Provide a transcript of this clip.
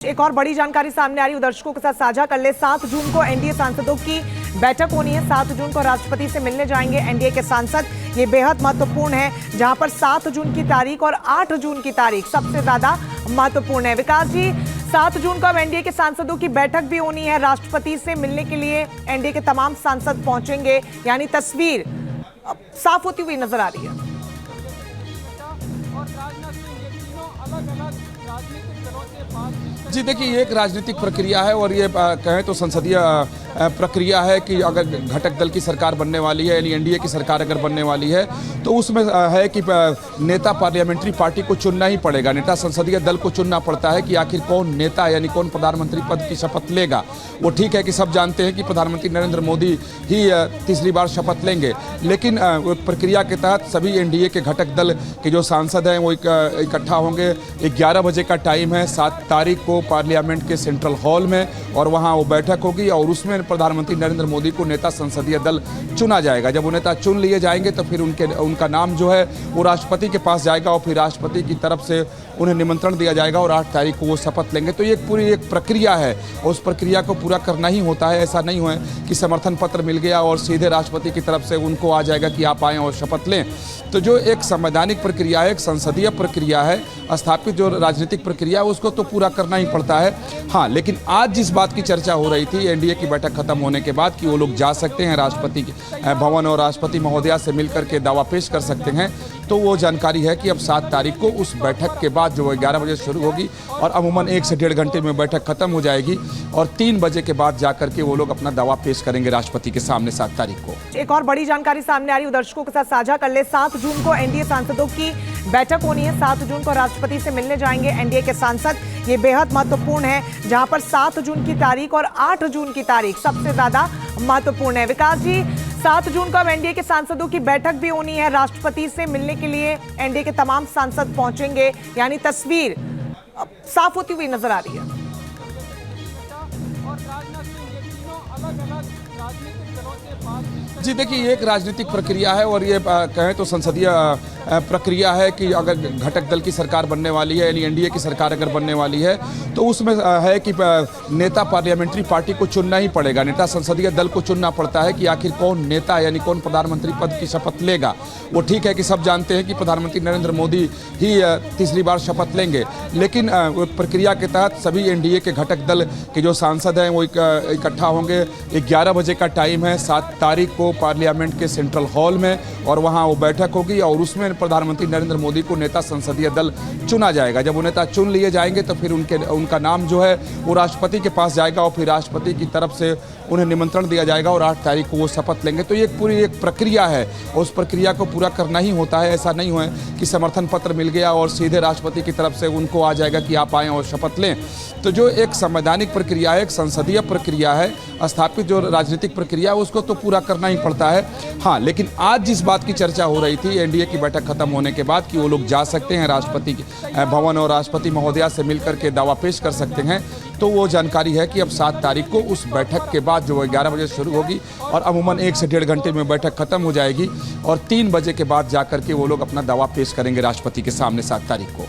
एक और बड़ी जानकारी सामने आ रही है, दर्शकों के साथ साझा कर ले। 7 जून को एनडीए सांसदों की बैठक होनी है। 7 जून को राष्ट्रपति से मिलने जाएंगे एनडीए के सांसद। ये बेहद महत्वपूर्ण है, जहां पर 7 जून की तारीख और 8 जून की तारीख सबसे ज्यादा महत्वपूर्ण है। विकास जी, 7 जून को अब एनडीए के सांसदों की बैठक भी होनी है। राष्ट्रपति से मिलने के लिए एनडीए के तमाम सांसद पहुंचेंगे, यानी तस्वीर साफ होती हुई नजर आ रही है। जी देखिए, ये एक राजनीतिक प्रक्रिया है और ये कहें तो संसदीय प्रक्रिया है कि अगर घटक दल की सरकार बनने वाली है यानी एनडीए की सरकार अगर बनने वाली है तो उसमें है कि नेता पार्लियामेंट्री पार्टी को चुनना ही पड़ेगा। नेता संसदीय दल को चुनना पड़ता है कि आखिर कौन नेता यानी कौन प्रधानमंत्री पद की शपथ लेगा। वो ठीक है कि सब जानते हैं कि प्रधानमंत्री नरेंद्र मोदी ही तीसरी बार शपथ लेंगे, लेकिन प्रक्रिया के तहत सभी एनडीए के घटक दल के जो सांसद हैं वो इकट्ठा होंगे। 11 बजे का टाइम है 7 तारीख को पार्लियामेंट के सेंट्रल हॉल में, और वहाँ वो बैठक होगी और उसमें प्रधानमंत्री नरेंद्र मोदी को नेता संसदीय दल चुना जाएगा। जब वो नेता चुन लिए जाएंगे तो फिर उनका नाम जो है वो राष्ट्रपति के पास जाएगा और फिर राष्ट्रपति की तरफ से उन्हें निमंत्रण दिया जाएगा और 8 तारीख को वो शपथ लेंगे। तो ये पूरी एक प्रक्रिया है और उस प्रक्रिया को पूरा करना ही होता है। ऐसा नहीं हुआ कि समर्थन पत्र मिल गया और सीधे राष्ट्रपति की तरफ से उनको आ जाएगा कि आप आएँ और शपथ लें। तो जो एक संवैधानिक प्रक्रिया है, एक संसदीय प्रक्रिया है, स्थापित जो राजनीतिक प्रक्रिया है, उसको तो पूरा करना ही पड़ता है। हाँ, लेकिन आज जिस बात की चर्चा हो रही थी एनडीए की बैठक खत्म होने के बाद कि वो लोग जा सकते हैं राष्ट्रपति भवन और राष्ट्रपति महोदया से मिलकर के दावा पेश कर सकते हैं, तो वो जानकारी है कि अब 7 तारीख को उस बैठक के बाद जो 11 बजे शुरू होगी और अमूमन 1 से 1.5 घंटे में बैठक खत्म हो जाएगी और 3 बजे के बाद जाकर के वो लोग अपना दावा पेश करेंगे राष्ट्रपति के सामने 7 तारीख को। एक और बड़ी जानकारी सामने आ रही है, दर्शकों के साथ साझा कर ले। 7 जून को एनडीए सांसदों की बैठक होनी है। 7 जून को राष्ट्रपति से मिलने जाएंगे एनडीए के सांसद। ये बेहद महत्वपूर्ण है, जहां पर 7 जून की तारीख और 8 जून की तारीख सबसे ज्यादा महत्वपूर्ण है। विकास जी, 7 जून को अब एनडीए के सांसदों की बैठक भी होनी है। राष्ट्रपति से मिलने के लिए एनडीए के तमाम सांसद पहुंचेंगे, यानी तस्वीर साफ होती हुई नजर आ रही है। जी देखिए, ये एक राजनीतिक प्रक्रिया है और ये कहें तो संसदीय प्रक्रिया है कि अगर घटक दल की सरकार बनने वाली है यानी एनडीए की सरकार अगर बनने वाली है तो उसमें है कि नेता पार्लियामेंट्री पार्टी को चुनना ही पड़ेगा। नेता संसदीय दल को चुनना पड़ता है कि आखिर कौन नेता यानी कौन प्रधानमंत्री पद की शपथ लेगा। वो ठीक है कि सब जानते हैं कि प्रधानमंत्री नरेंद्र मोदी ही तीसरी बार शपथ लेंगे, लेकिन प्रक्रिया के तहत सभी एनडीए के घटक दल के जो सांसद हैं वो इकट्ठा होंगे। 11 बजे का टाइम है 7 तारीख को पार्लियामेंट के सेंट्रल हॉल में, और वहाँ वो बैठक होगी और उसमें प्रधानमंत्री नरेंद्र मोदी को नेता संसदीय दल चुना जाएगा। जब वो नेता चुन लिए जाएंगे तो फिर उनका नाम जो है वो राष्ट्रपति के पास जाएगा और फिर राष्ट्रपति की तरफ से उन्हें निमंत्रण दिया जाएगा और 8 तारीख को वो शपथ लेंगे। तो ये पूरी एक प्रक्रिया है और उस प्रक्रिया को पूरा करना ही होता है। ऐसा नहीं हुआ कि समर्थन पत्र मिल गया और सीधे राष्ट्रपति की तरफ से उनको आ जाएगा कि आप आएँ और शपथ लें। तो जो एक संवैधानिक प्रक्रिया है, एक संसदीय प्रक्रिया है, स्थापित जो राजनीतिक प्रक्रिया है, उसको तो पूरा करना ही पड़ता है। हाँ, लेकिन आज जिस बात की चर्चा हो रही थी एनडीए की बैठक खत्म होने के बाद कि वो लोग जा सकते हैं राष्ट्रपति भवन और राष्ट्रपति महोदया से मिलकर के दावा पेश कर सकते हैं, तो वो जानकारी है कि अब 7 तारीख को उस बैठक के बाद जो 11 बजे शुरू होगी और अमूमन 1 से 1.5 घंटे में बैठक खत्म हो जाएगी और 3 बजे के बाद जाकर के वो लोग अपना दावा पेश करेंगे राष्ट्रपति के सामने 7 तारीख को।